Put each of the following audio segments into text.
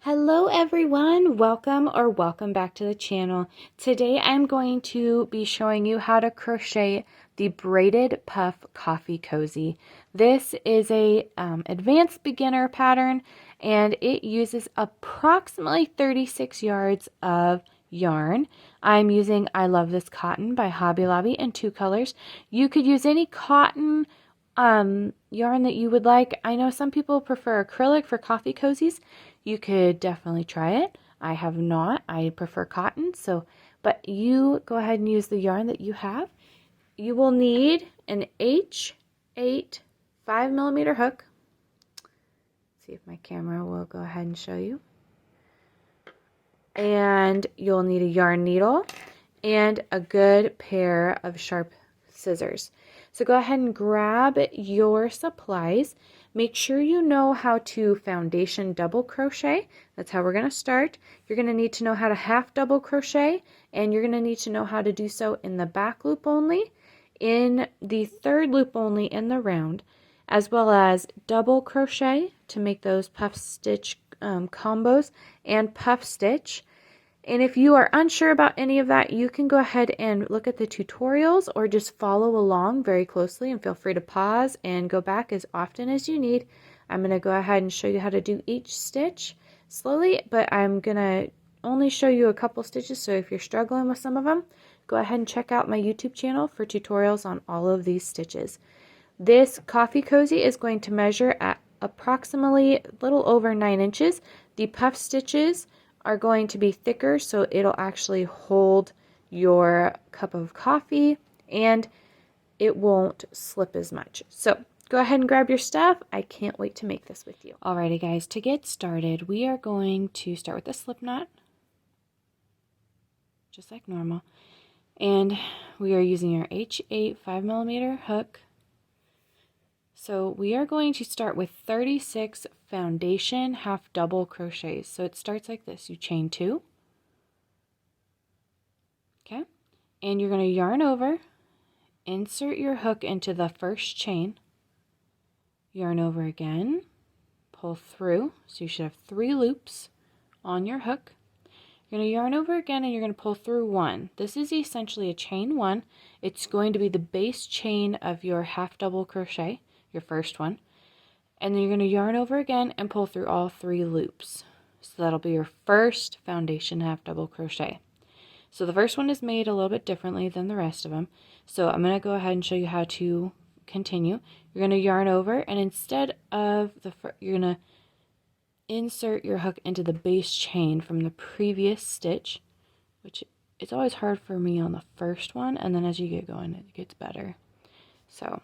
Hello everyone, welcome back to the channel. Today I'm going to be showing you how to crochet the Braided Puff Coffee Cozy. This is a advanced beginner pattern and it uses approximately 36 yards of yarn. I'm using I Love This Cotton by Hobby Lobby in 2 colors. You could use any cotton yarn that you would like. I know some people prefer acrylic for coffee cozies. You could definitely try it. I have not. I prefer cotton, but you go ahead and use the yarn that you have. You will need an H8 5mm hook. See if my camera will go ahead and show you. And you'll need a yarn needle and a good pair of sharp scissors. So go ahead and grab your supplies. Make sure you know how to foundation double crochet. That's how we're going to start. You're going to need to know how to half double crochet, and you're going to need to know how to do so in the back loop only, in the third loop only in the round, as well as double crochet to make those puff stitch combos and puff stitch. And if you are unsure about any of that, you can go ahead and look at the tutorials or just follow along very closely, and feel free to pause and go back as often as you need. I'm going to go ahead and show you how to do each stitch slowly, but I'm going to only show you a couple stitches, so if you're struggling with some of them, go ahead and check out my YouTube channel for tutorials on all of these stitches. This coffee cozy is going to measure at approximately a little over 9 inches. The puff stitches are going to be thicker, so it'll actually hold your cup of coffee and it won't slip as much. So go ahead and grab your stuff. I can't wait to make this with you. Alrighty guys, to get started, we are going to start with a slip knot, just like normal. And we are using our H8 5mm hook. So we are going to start with 36 foundation half double crochets. So it starts like this. You chain 2. Okay. And you're going to yarn over, insert your hook into the first chain, yarn over again, pull through. So you should have 3 loops on your hook. You're going to yarn over again and you're going to pull through 1. This is essentially a chain 1. It's going to be the base chain of your half double crochet, your first one. And then you're going to yarn over again and pull through all 3 loops. So that'll be your first foundation half double crochet. So the first one is made a little bit differently than the rest of them. So I'm going to go ahead and show you how to continue. You're going to yarn over, and instead of you're going to insert your hook into the base chain from the previous stitch, which it's always hard for me on the first one, and then as you get going it gets better. So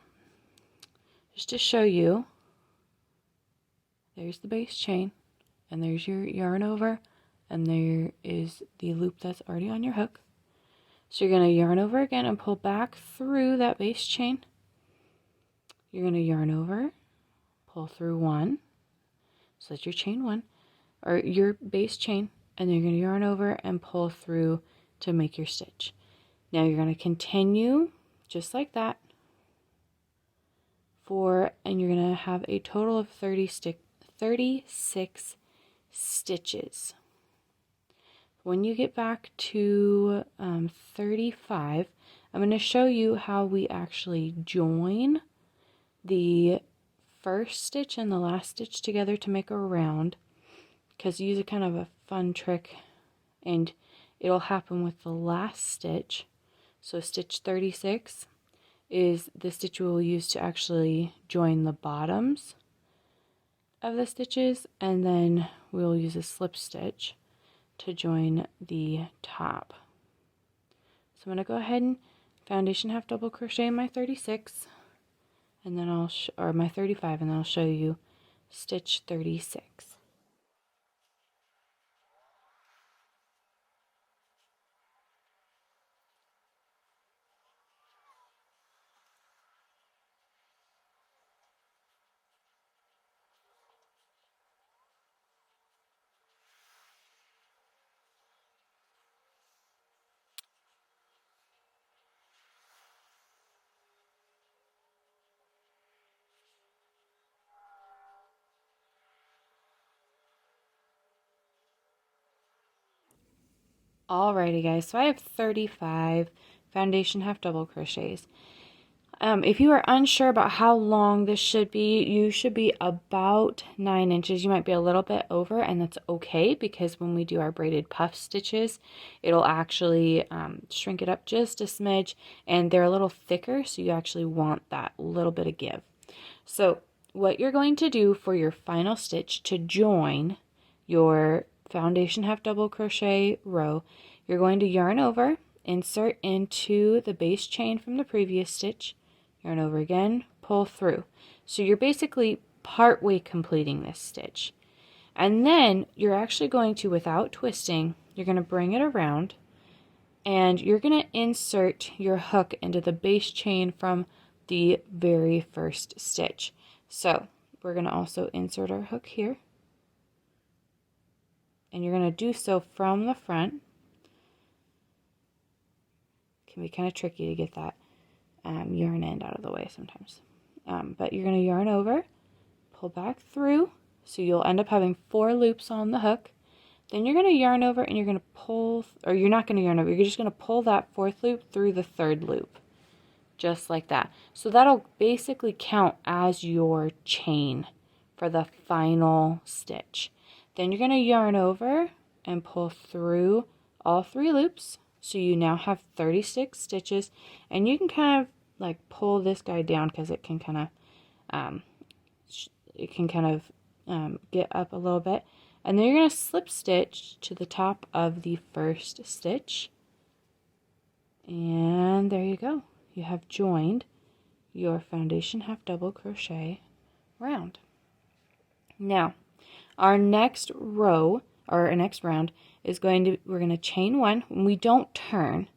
just to show you, there's the base chain, and there's your yarn over, and there is the loop that's already on your hook. So you're going to yarn over again and pull back through that base chain. You're going to yarn over, pull through 1, so that's your chain 1, or your base chain, and then you're going to yarn over and pull through to make your stitch. Now you're going to continue just like that and you're going to have a total of 36 stitches. When you get back to 35, I'm going to show you how we actually join the first stitch and the last stitch together to make a round, because you use a kind of a fun trick, and it'll happen with the last stitch. So stitch 36 is the stitch we'll use to actually join the bottoms of the stitches, and then we'll use a slip stitch to join the top. So I'm going to go ahead and foundation half double crochet in my 36, and then or my 35, and then I'll show you stitch 36. Alrighty guys, so I have 35 foundation half double crochets. If you are unsure about how long this should be, you should be about 9 inches. You might be a little bit over, and that's okay because when we do our braided puff stitches, it'll actually shrink it up just a smidge, and they're a little thicker, so you actually want that little bit of give. So what you're going to do for your final stitch to join your foundation half double crochet row, you're going to yarn over, insert into the base chain from the previous stitch, yarn over again, pull through. So you're basically partway completing this stitch. And then you're actually going to, without twisting, you're going to bring it around and you're going to insert your hook into the base chain from the very first stitch. So we're going to also insert our hook here. And you're going to do so from the front. It can be kind of tricky to get that yarn end out of the way sometimes. But you're going to yarn over, pull back through, so you'll end up having 4 loops on the hook. Then you're going to yarn over and you're going to pull, or you're not going to yarn over, you're just going to pull that 4th loop through the 3rd loop. Just like that. So that'll basically count as your chain for the final stitch. Then you're going to yarn over and pull through all 3 loops. So you now have 36 stitches, and you can kind of like pull this guy down because it can kind of get up a little bit. And then you're going to slip stitch to the top of the first stitch. And there you go. You have joined your foundation half double crochet round. Now, our next row, or our next round, is we're going to chain 1 when we don't turn,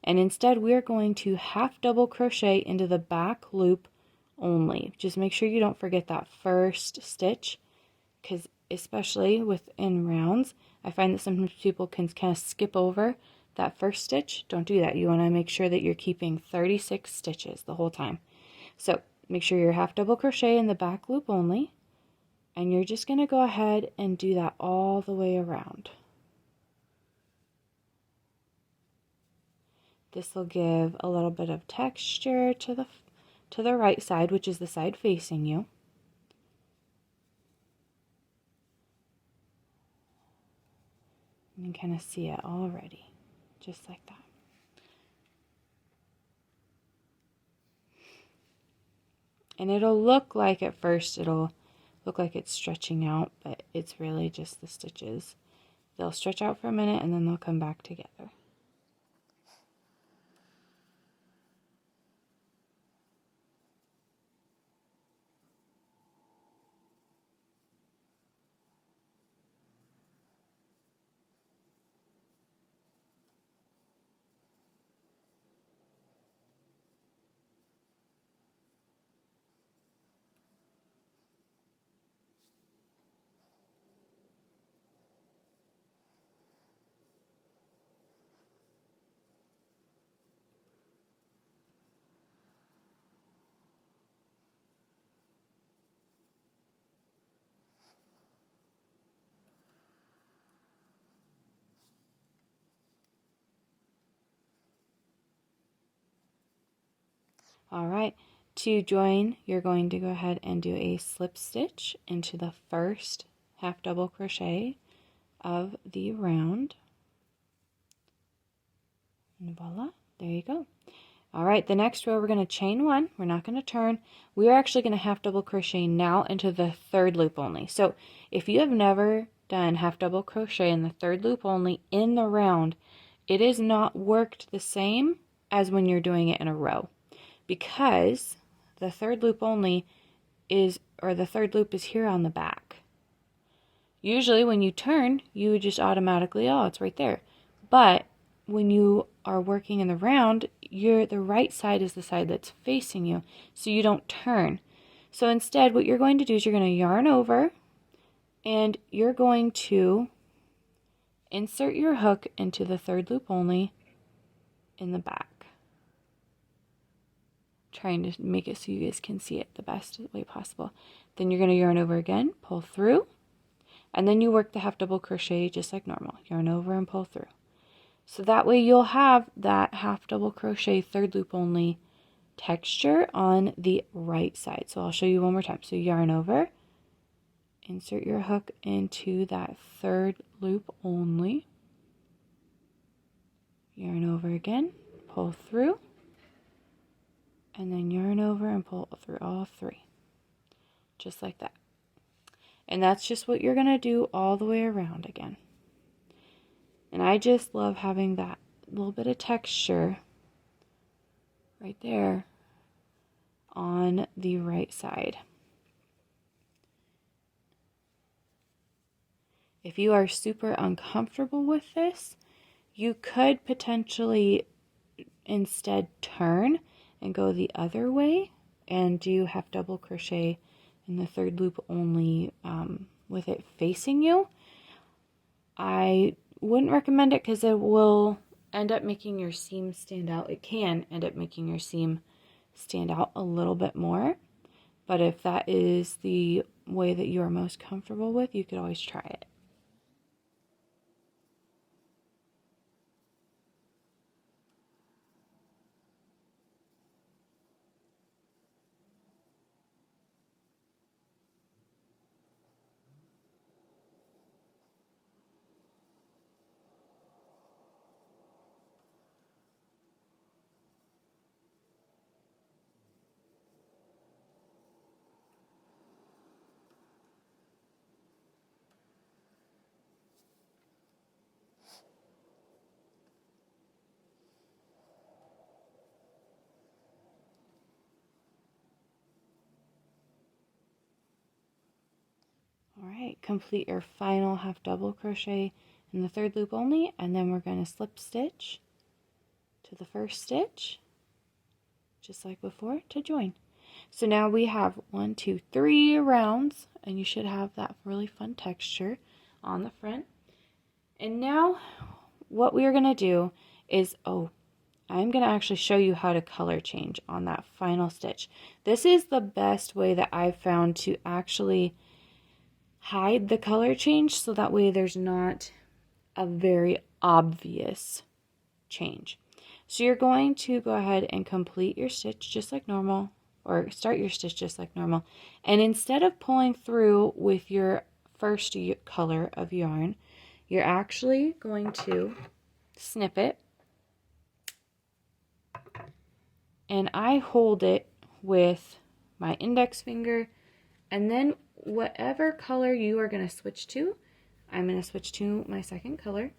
and instead we're going to half double crochet into the back loop only. Just make sure you don't forget that first stitch, because especially within rounds, I find that sometimes people can kind of skip over that first stitch. Don't do that. You want to make sure that you're keeping 36 stitches the whole time. So make sure you're half double crochet in the back loop only, and you're just going to go ahead and do that all the way around. This will give a little bit of texture to the right side, which is the side facing you. You can kind of see it already, just like that. And it'll look like at first, it'll look like it's stretching out, but it's really just the stitches. They'll stretch out for a minute and then they'll come back together. All right, to join, you're going to go ahead and do a slip stitch into the first half double crochet of the round. And voila, there you go. All right, the next row we're going to chain 1. We're not going to turn. We're actually going to half double crochet now into the 3rd loop only. So if you have never done half double crochet in the 3rd loop only in the round, it is not worked the same as when you're doing it in a row, because the 3rd loop only is, or the 3rd loop is here on the back. Usually when you turn, you would just automatically, oh, it's right there. But when you are working in the round, the right side is the side that's facing you, so you don't turn. So instead, what you're going to do is you're going to yarn over, and you're going to insert your hook into the 3rd loop only in the back. Trying to make it so you guys can see it the best way possible. Then you're going to yarn over again, pull through, and then you work the half double crochet just like normal. Yarn over and pull through. So that way you'll have that half double crochet third loop only texture on the right side. So I'll show you one more time. So yarn over, insert your hook into that third loop only, yarn over again, pull through, and then yarn over and pull through all three, just like that. And that's just what you're going to do all the way around again. And I just love having that little bit of texture right there on the right side. If you are super uncomfortable with this, you could potentially instead turn and go the other way and do half double crochet in the third loop only with it facing you. I wouldn't recommend it because it will end up making your seam stand out. It can end up making your seam stand out a little bit more, but if that is the way that you are most comfortable with, you could always try it. All right, complete your final half double crochet in the third loop only, and then we're going to slip stitch to the first stitch, just like before, to join. So now we have 1, 2, 3 rounds, and you should have that really fun texture on the front. And now what we are going to do is, I'm going to actually show you how to color change on that final stitch. This is the best way that I've found to actually hide the color change, so that way there's not a very obvious change. So you're going to go ahead and complete your stitch just like normal, or start your stitch just like normal, and instead of pulling through with your first color of yarn, you're actually going to snip it, and I hold it with my index finger, and then whatever color you are going to switch to, I'm going to switch to my second color.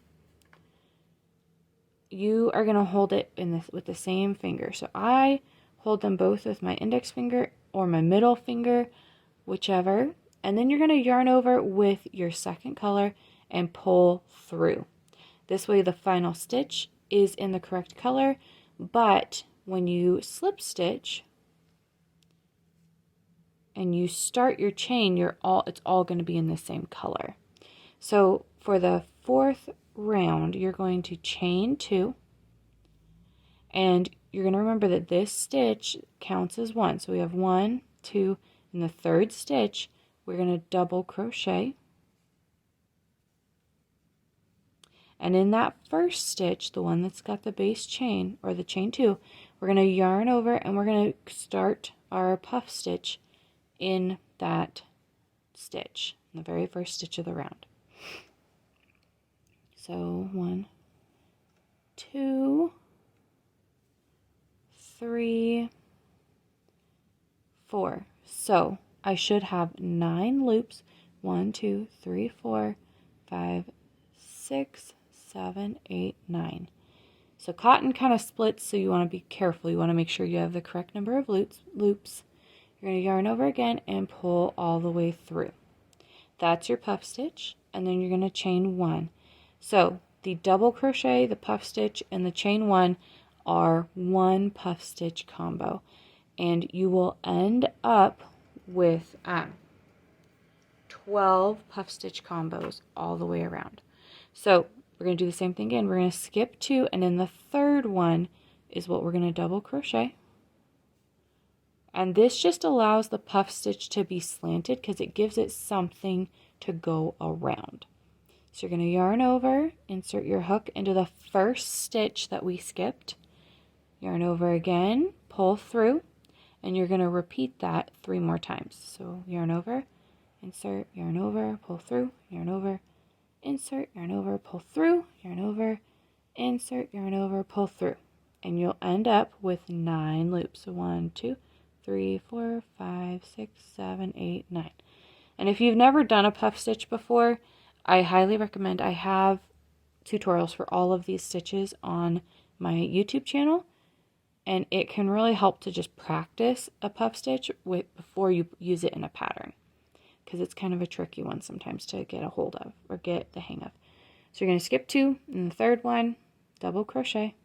You are going to hold it with the same finger. So I hold them both with my index finger or my middle finger, whichever, and then you're going to yarn over with your second color and pull through. This way the final stitch is in the correct color, but when you slip stitch and you start your chain, it's all going to be in the same color. So for the fourth round, you're going to chain 2, and you're going to remember that this stitch counts as 1. So we have 1, 2, in the third stitch, we're going to double crochet. And in that first stitch, the one that's got the base chain, or the chain 2, we're going to yarn over and we're going to start our puff stitch in that stitch, in the very first stitch of the round. So 1, 2, 3, 4. So I should have 9 loops. 1, 2, 3, 4, 5, 6, 7, 8, 9. So cotton kind of splits, so you want to be careful. You want to make sure you have the correct number of loops. You're going to yarn over again and pull all the way through. That's your puff stitch, and then you're going to chain 1. So the double crochet, the puff stitch, and the chain 1 are one puff stitch combo, and you will end up with 12 puff stitch combos all the way around. So we're going to do the same thing again. We're going to skip 2, and then the third one is what we're going to double crochet. And this just allows the puff stitch to be slanted because it gives it something to go around. So you're going to yarn over, insert your hook into the first stitch that we skipped, yarn over again, pull through, and you're going to repeat that 3 more times. So yarn over, insert, yarn over, pull through, yarn over, insert, yarn over, pull through, yarn over, insert, yarn over, pull through. And you'll end up with 9 loops. So 1, 2, 3, 4, 5, 6, 7, 8, 9. And if you've never done a puff stitch before, I highly recommend, I have tutorials for all of these stitches on my YouTube channel, and it can really help to just practice a puff stitch before you use it in a pattern, because it's kind of a tricky one sometimes to get a hold of or get the hang of. So you're going to skip 2, and the third one, double crochet,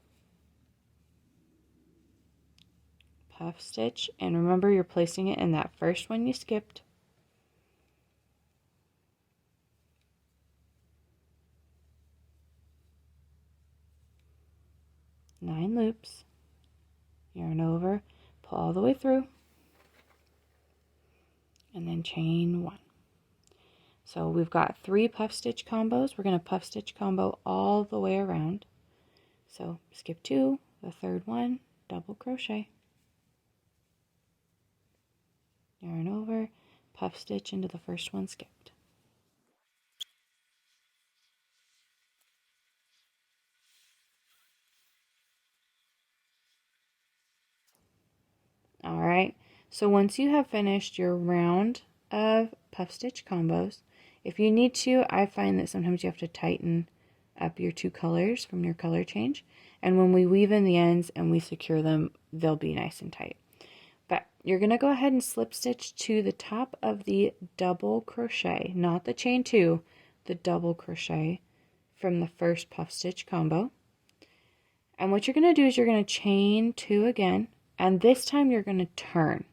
puff stitch, and remember you're placing it in that first one you skipped. 9 loops, yarn over, pull all the way through, and then chain 1. So we've got 3 puff stitch combos. We're going to puff stitch combo all the way around. So skip 2, the third one, double crochet, yarn over, puff stitch into the first one skipped. Alright, so once you have finished your round of puff stitch combos, if you need to, I find that sometimes you have to tighten up your 2 colors from your color change, and when we weave in the ends and we secure them, they'll be nice and tight. But you're going to go ahead and slip stitch to the top of the double crochet, not the chain 2, the double crochet from the first puff stitch combo. And what you're going to do is you're going to chain 2 again, and this time you're going to turn.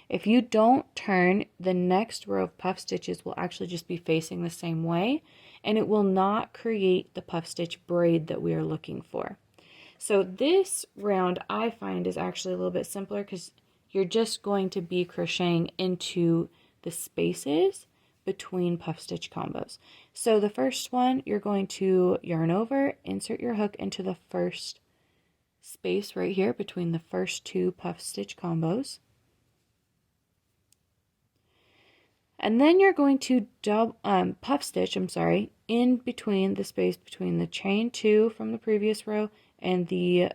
If you don't turn, the next row of puff stitches will actually just be facing the same way, and it will not create the puff stitch braid that we are looking for. So this round I find is actually a little bit simpler because you're just going to be crocheting into the spaces between puff stitch combos. So the first one, you're going to yarn over, insert your hook into the first space right here between the first 2 puff stitch combos, and then you're going to puff stitch in between the space between the chain 2 from the previous row and the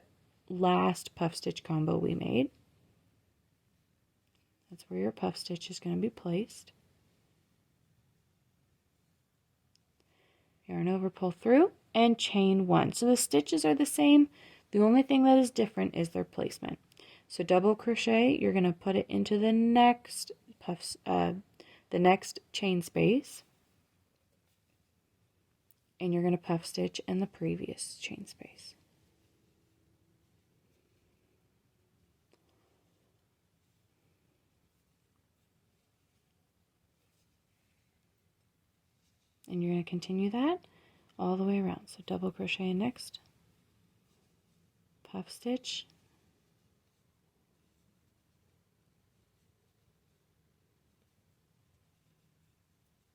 last puff stitch combo we made. That's where your puff stitch is going to be placed. Yarn over, pull through, and chain 1. So the stitches are the same. The only thing that is different is their placement. So double crochet, you're going to put it into the next the next chain space, and you're going to puff stitch in the previous chain space. And you're going to continue that all the way around. So double crochet next, puff stitch,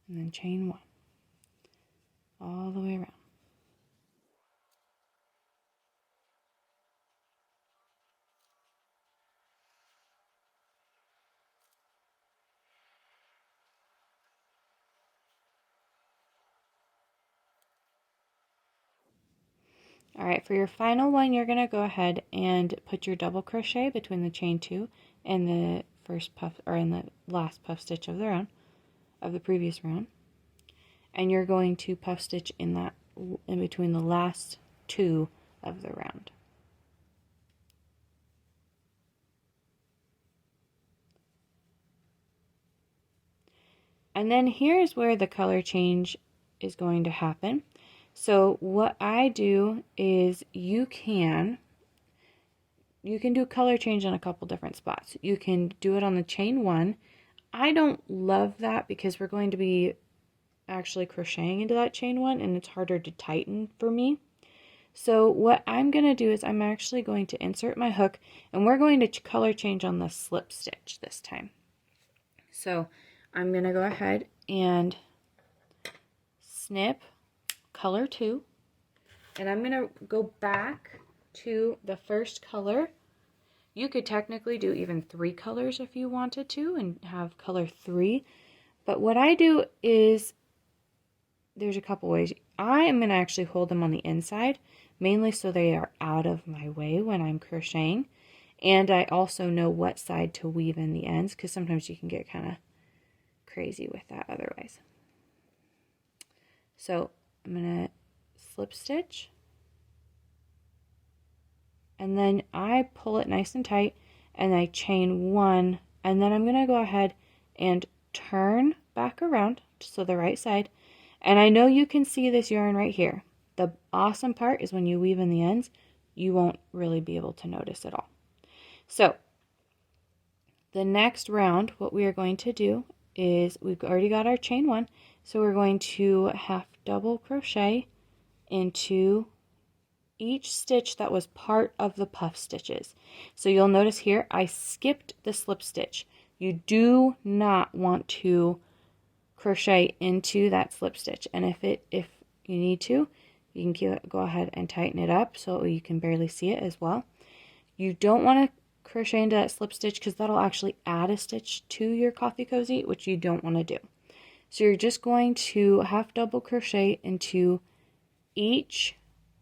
and then chain 1 all the way around. All right, for your final one, you're going to go ahead and put your double crochet between the chain 2 and the first puff, or in the last puff stitch of the round, of the previous round, and you're going to puff stitch in between the last 2 of the round. And then here's where the color change is going to happen. So what I do is you can do color change on a couple different spots. You can do it on the chain 1. I don't love that because we're going to be actually crocheting into that chain 1 and it's harder to tighten for me. So what I'm going to do is I'm actually going to insert my hook, and we're going to color change on the slip stitch this time. So I'm going to go ahead and snip color 2, and I'm going to go back to the first color. You could technically do even 3 colors if you wanted to and have color 3, but what I do is there's a couple ways. I am going to actually hold them on the inside, mainly so they are out of my way when I'm crocheting. And I also know what side to weave in the ends, because sometimes you can get kind of crazy with that otherwise. So I'm going to slip stitch. And then I pull it nice and tight, and I chain 1. And then I'm going to go ahead and turn back around, so the right side. And I know you can see this yarn right here. The awesome part is when you weave in the ends, you won't really be able to notice at all. So the next round, what we are going to do is we've already got our chain 1. So we're going to half double crochet into each stitch that was part of the puff stitches. So you'll notice here I skipped the slip stitch. You do not want to crochet into that slip stitch, and if you need to, you can go ahead and tighten it up so you can barely see it as well. You don't want to crochet into that slip stitch because that'll actually add a stitch to your coffee cozy, which you don't want to do. So you're just going to half double crochet into each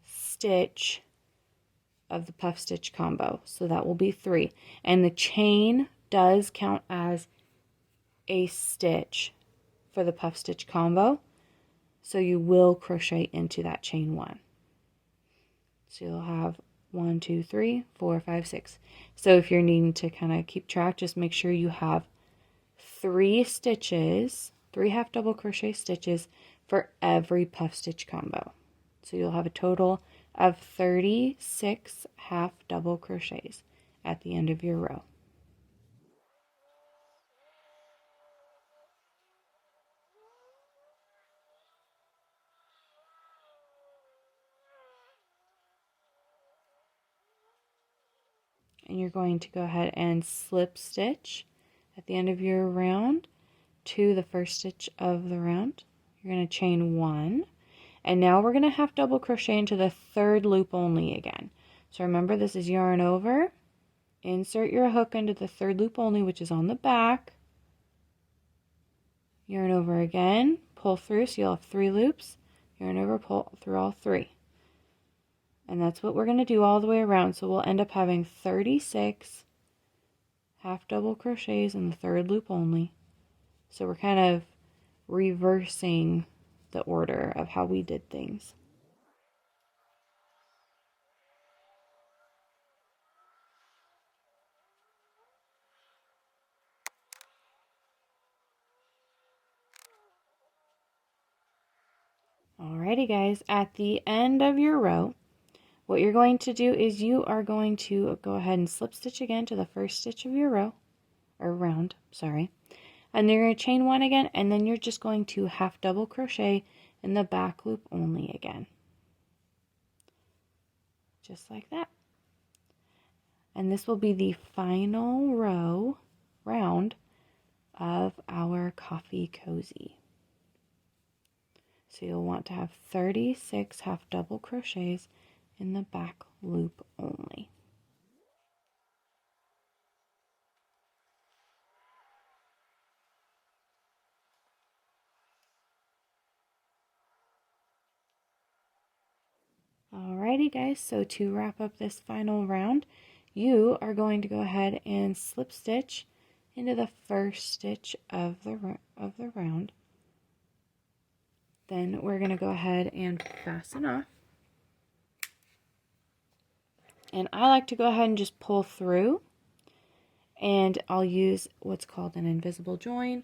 stitch of the puff stitch combo. So that will be 3, and the chain does count as a stitch for the puff stitch combo, so you will crochet into that chain 1. So you'll have 1, 2, 3, 4, 5, 6. So if you're needing to kind of keep track, just make sure you have 3 stitches, 3 half double crochet stitches for every puff stitch combo. So you'll have a total of 36 half double crochets at the end of your row. And you're going to go ahead and slip stitch at the end of your round to the first stitch of the round. You're going to chain 1, and now we're going to half double crochet into the 3rd loop only again. So remember, this is yarn over, insert your hook into the 3rd loop only, which is on the back, yarn over again, pull through, so you'll have 3 loops, yarn over, pull through all 3. And that's what we're going to do all the way around. So we'll end up having 36 half double crochets in the 3rd loop only. So we're kind of reversing the order of how we did things. Alrighty guys, at the end of your row, what you're going to do is you are going to go ahead and slip stitch again to the first stitch of your row, or round, sorry. And then you're going to chain 1 again, and then you're just going to half double crochet in the back loop only again. Just like that. And this will be the final round of our coffee cozy. So you'll want to have 36 half double crochets in the back loop only. Alrighty guys, so to wrap up this final round, you are going to go ahead and slip stitch into the first stitch of the round. Then we're going to go ahead and fasten off. And I like to go ahead and just pull through, and I'll use what's called an invisible join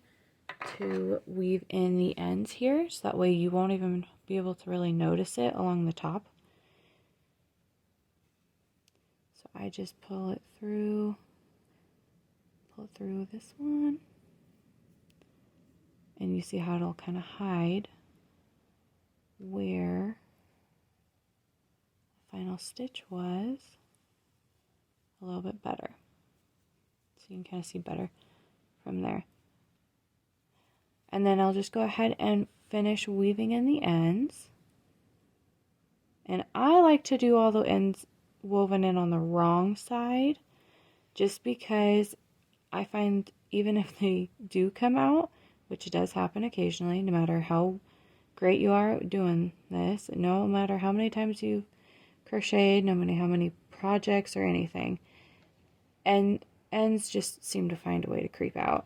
to weave in the ends here, so that way you won't even be able to really notice it along the top. So I just pull it through this one, and you see how it'll kind of hide where the final stitch was a little bit better. So you can kind of see better from there. And then I'll just go ahead and finish weaving in the ends. And I like to do all the ends woven in on the wrong side, just because I find even if they do come out, which does happen occasionally, no matter how great you are doing this, no matter how many times you've crocheted, no matter how many projects or anything, and ends just seem to find a way to creep out.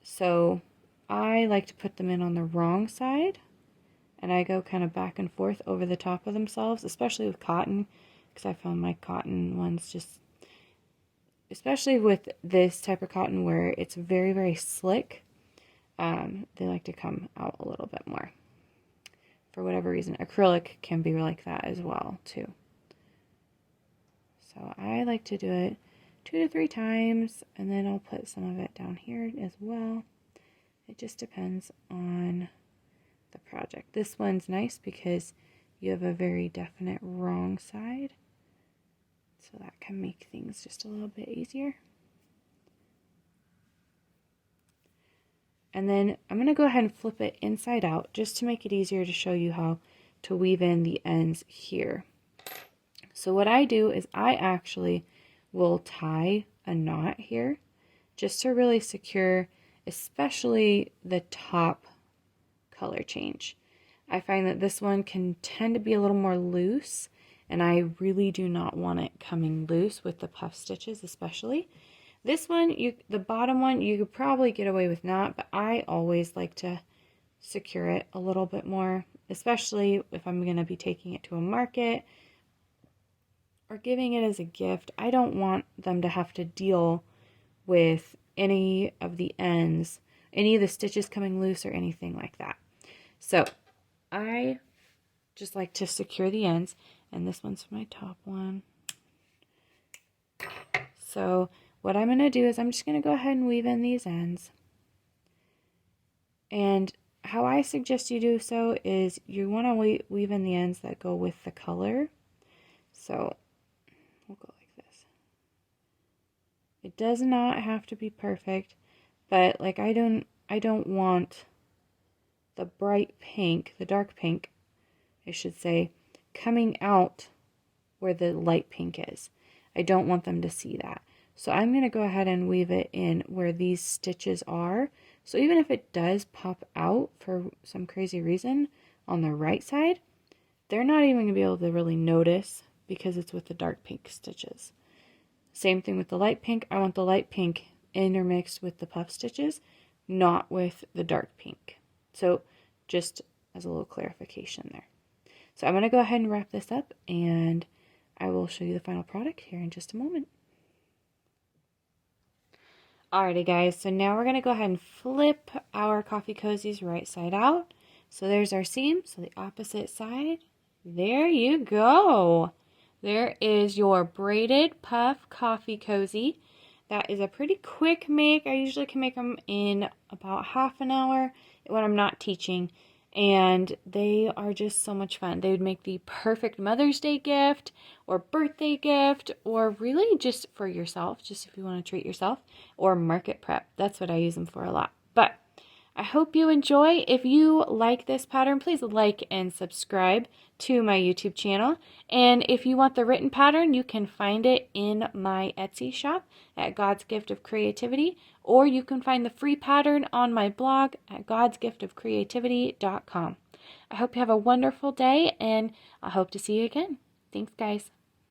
So I like to put them in on the wrong side, and I go kind of back and forth over the top of themselves, especially with cotton, because I found my cotton ones just, especially with this type of cotton where it's very, very slick, they like to come out a little bit more. For whatever reason, acrylic can be like that as well, too. So I like to do it 2 to 3 times, and then I'll put some of it down here as well. It just depends on the project. This one's nice because you have a very definite wrong side, so that can make things just a little bit easier. And then I'm going to go ahead and flip it inside out just to make it easier to show you how to weave in the ends here. So what I do is I actually will tie a knot here just to really secure, especially the top color change. I find that this one can tend to be a little more loose, and I really do not want it coming loose with the puff stitches especially. This one, the bottom one, you could probably get away with not, but I always like to secure it a little bit more, especially if I'm going to be taking it to a market or giving it as a gift. I don't want them to have to deal with any of the ends, any of the stitches coming loose or anything like that. So I just like to secure the ends, and this one's my top one. So what I'm going to do is I'm just going to go ahead and weave in these ends. And how I suggest you do so is you want to weave in the ends that go with the color. So we'll go like this. It does not have to be perfect, but like I don't want the bright pink, the dark pink, I should say, coming out where the light pink is. I don't want them to see that. So I'm going to go ahead and weave it in where these stitches are. So even if it does pop out for some crazy reason on the right side, they're not even going to be able to really notice because it's with the dark pink stitches. Same thing with the light pink. I want the light pink intermixed with the puff stitches, not with the dark pink. So just as a little clarification there. So I'm going to go ahead and wrap this up, and I will show you the final product here in just a moment. Alrighty guys, so now we're going to go ahead and flip our coffee cozies right side out. So there's our seam, so the opposite side. There you go. There is your braided puff coffee cozy. That is a pretty quick make. I usually can make them in about half an hour when I'm not teaching. And they are just so much fun. They would make the perfect Mother's Day gift or birthday gift, or really just for yourself, just if you want to treat yourself, or market prep. That's what I use them for a lot. But I hope you enjoy. If you like this pattern, please like and subscribe to my YouTube channel. And if you want the written pattern, you can find it in my Etsy shop at God's Gift of Creativity, or you can find the free pattern on my blog at godsgiftofcreativity.com. I hope you have a wonderful day, and I hope to see you again. Thanks, guys.